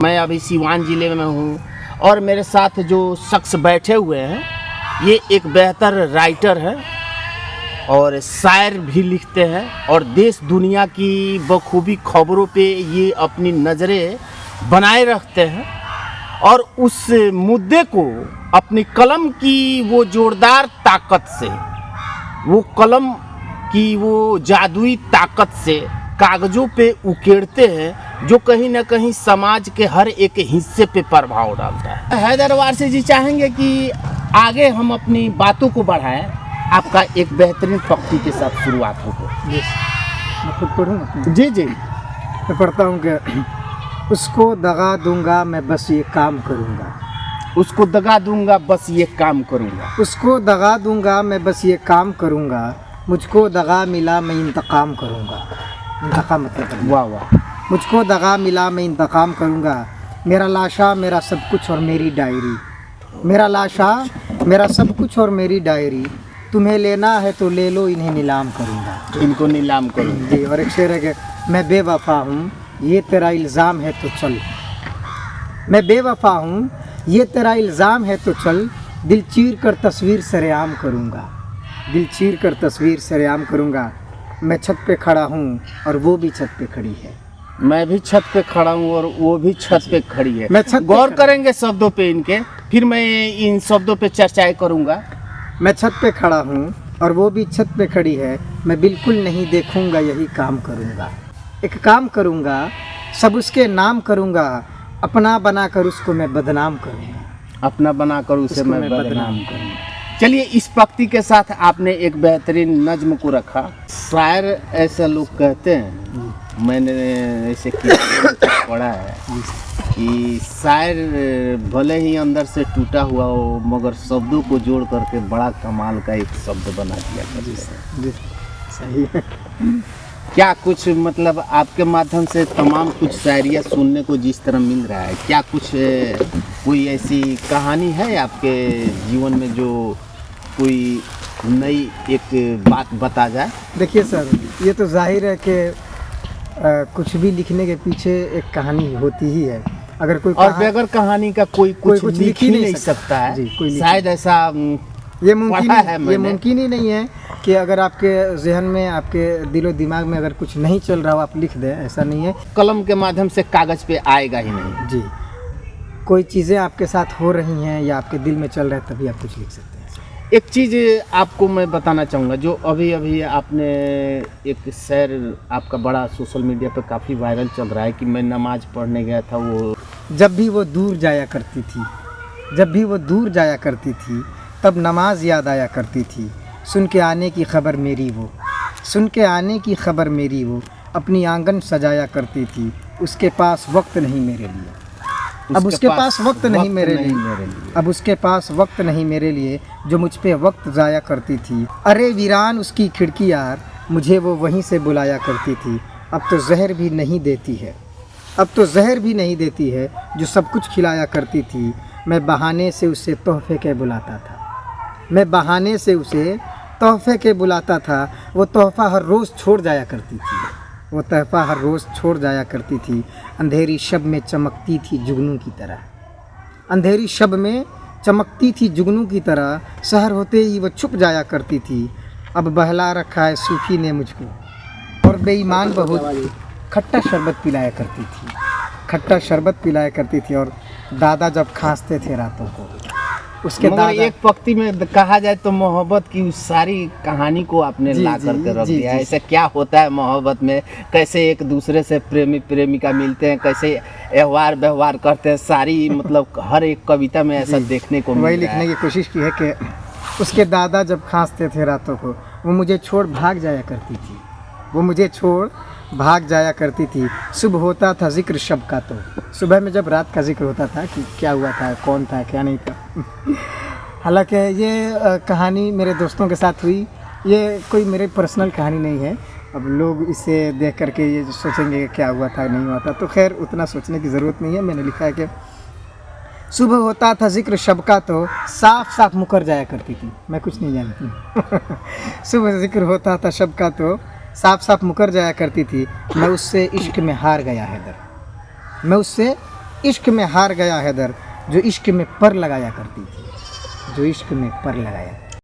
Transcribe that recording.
मैं अभी सिवान ज़िले में हूँ और मेरे साथ जो शख्स बैठे हुए हैं ये एक बेहतर राइटर है और शायर भी लिखते हैं और देश दुनिया की बखूबी खबरों पे ये अपनी नज़रें बनाए रखते हैं और उस मुद्दे को अपनी कलम की वो जोरदार ताकत से, वो कलम की वो जादुई ताकत से कागज़ों पे उकेरते हैं जो कहीं ना कहीं समाज के हर एक हिस्से पे प्रभाव डालता है। हैदर वारसी जी चाहेंगे कि आगे हम अपनी बातों को बढ़ाएं। आपका एक बेहतरीन पंक्ति के साथ शुरुआत हो। मैं खुद पढ़ूँ? जी जी, मैं पढ़ता हूँ कि उसको दगा दूंगा मैं बस ये काम करूँगा। उसको दगा दूंगा बस ये काम करूँगा। उसको दगा दूंगा मैं बस ये काम करूँगा। मुझको दगा मिला मैं इंतकाम करूँगा। इंतकाम मतलब वाह वाह। मुझको दगा मिला मैं इंतकाम करूँगा। मेरा लाशा मेरा सब कुछ और मेरी डायरी। मेरा लाशा मेरा सब कुछ और मेरी डायरी। तुम्हें लेना है तो ले लो, इन्हें नीलाम करूँगा। इनको नीलाम करूँगा। जी, और एक शेर है कि मैं बेवफा हूँ ये तेरा इल्ज़ाम है तो चल। मैं बेवफा हूँ ये तेरा इल्ज़ाम है तो चल। दिल चीर कर तस्वीर सरेआम करूँगा। दिल चीर कर तस्वीर सरेआम करूँगा। मैं छत पे खड़ा हूँ और वो भी छत पे खड़ी है। मैं भी छत पे खड़ा हूँ और वो भी छत पे खड़ी है। मैं छत पे गौर खड़ा- करेंगे शब्दों पे इनके, फिर मैं इन शब्दों पे चर्चाएं करूँगा। मैं छत पे खड़ा हूँ और वो भी छत पे खड़ी है। मैं बिल्कुल नहीं देखूँगा यही काम करूँगा। एक काम करूँगा सब उसके नाम करूँगा। अपना बनाकर उसको मैं बदनाम करूँगा। अपना बनाकर उसे उसको मैं मैं बदनाम बदनाम करूँगा। चलिए, इस पंक्ति के साथ आपने एक बेहतरीन नज्म को रखा। शायर ऐसा लोग कहते हैं, मैंने ऐसे पढ़ा है कि शायर भले ही अंदर से टूटा हुआ हो मगर शब्दों को जोड़ करके बड़ा कमाल का एक शब्द बना दिया करते हैं। जी, सही है। क्या कुछ मतलब आपके माध्यम से तमाम कुछ शायरियाँ सुनने को जिस तरह मिल रहा है, क्या कुछ कोई ऐसी कहानी है आपके जीवन में जो कोई नई एक बात बता जाए? देखिए सर, ये तो जाहिर है कि कुछ भी लिखने के पीछे एक कहानी होती ही है। अगर कोई और बगैर कहानी का कोई कुछ लिख ही नहीं सकता है। जी, कोई शायद ऐसा ये मुमकिन पढ़ा है मैंने। ये मुमकिन ही नहीं है कि अगर आपके जहन में, आपके दिलो दिमाग में अगर कुछ नहीं चल रहा हो आप लिख दें, ऐसा नहीं है। कलम के माध्यम से कागज़ पे आएगा ही नहीं। जी, कोई चीज़ें आपके साथ हो रही हैं या आपके दिल में चल रहा है तभी आप कुछ लिख सकते हैं। एक चीज़ आपको मैं बताना चाहूँगा, जो अभी अभी आपने एक शेर आपका बड़ा सोशल मीडिया पे काफ़ी वायरल चल रहा है कि मैं नमाज़ पढ़ने गया था। वो जब भी वो दूर जाया करती थी, जब भी वो दूर जाया करती थी तब नमाज याद आया करती थी। सुन के आने की खबर मेरी वो, सुन के आने की खबर मेरी वो अपनी आंगन सजाया करती थी। उसके पास वक्त नहीं मेरे लिए, अब उसके पास वक्त नहीं मेरे लिए, अब उसके पास वक्त नहीं मेरे लिए जो मुझ पे वक्त ज़ाया करती थी। अरे वीरान उसकी खिड़की यार, मुझे वो वहीं से बुलाया करती थी। अब तो जहर भी नहीं देती है, अब तो जहर भी नहीं देती है जो सब कुछ खिलाया करती थी। मैं बहाने से उसे तोहफे के बुलाता था, मैं बहाने से उसे तोहफे के बुलाता था। वो तोहफ़ा हर रोज़ छोड़ जाया करती थी, वो तोहफ़ा हर रोज़ छोड़ जाया करती थी। अंधेरी शब में चमकती थी जुगनू की तरह, अंधेरी शब में चमकती थी जुगनू की तरह। शहर होते ही वो छुप जाया करती थी। अब बहला रखा है सूफी ने मुझको और बेईमान बहुत खट्टा शरबत पिलाया करती थी, खट्टा शरबत पिलाया करती थी। और दादा जब खांसते थे रातों को, उसके मगर दादा एक पंक्ति में कहा जाए तो मोहब्बत की उस सारी कहानी को आपने जी, ला जी, करके रख जी, दिया है। जी। ऐसे क्या होता है मोहब्बत में, कैसे एक दूसरे से प्रेमी प्रेमिका मिलते हैं, कैसे व्यवहार व्यवहार करते हैं, सारी मतलब हर एक कविता में ऐसा देखने को वही मिल रहा लिखने है। की कोशिश की है कि उसके दादा जब खांसते थे रातों को वो मुझे छोड़ भाग जाया करती थी, वो मुझे छोड़ भाग जाया करती थी। सुबह होता था जिक्र शब का, तो सुबह में जब रात का जिक्र होता था कि क्या हुआ था, कौन था, क्या नहीं था। हालांकि ये कहानी मेरे दोस्तों के साथ हुई, ये कोई मेरे पर्सनल कहानी नहीं है। अब लोग इसे देख करके ये सोचेंगे कि क्या हुआ था नहीं हुआ था, तो खैर उतना सोचने की ज़रूरत नहीं है। मैंने लिखा है कि सुबह होता था जिक्र शब का, तो साफ साफ मुकर जाया करती थी। मैं कुछ नहीं जानती। सुबह जिक्र होता था शब का, तो साफ साफ मुकर जाया करती थी। मैं उससे इश्क में हार गया हैदर, मैं उससे इश्क में हार गया हैदर जो इश्क में पर लगाया करती थी, जो इश्क में पर लगाया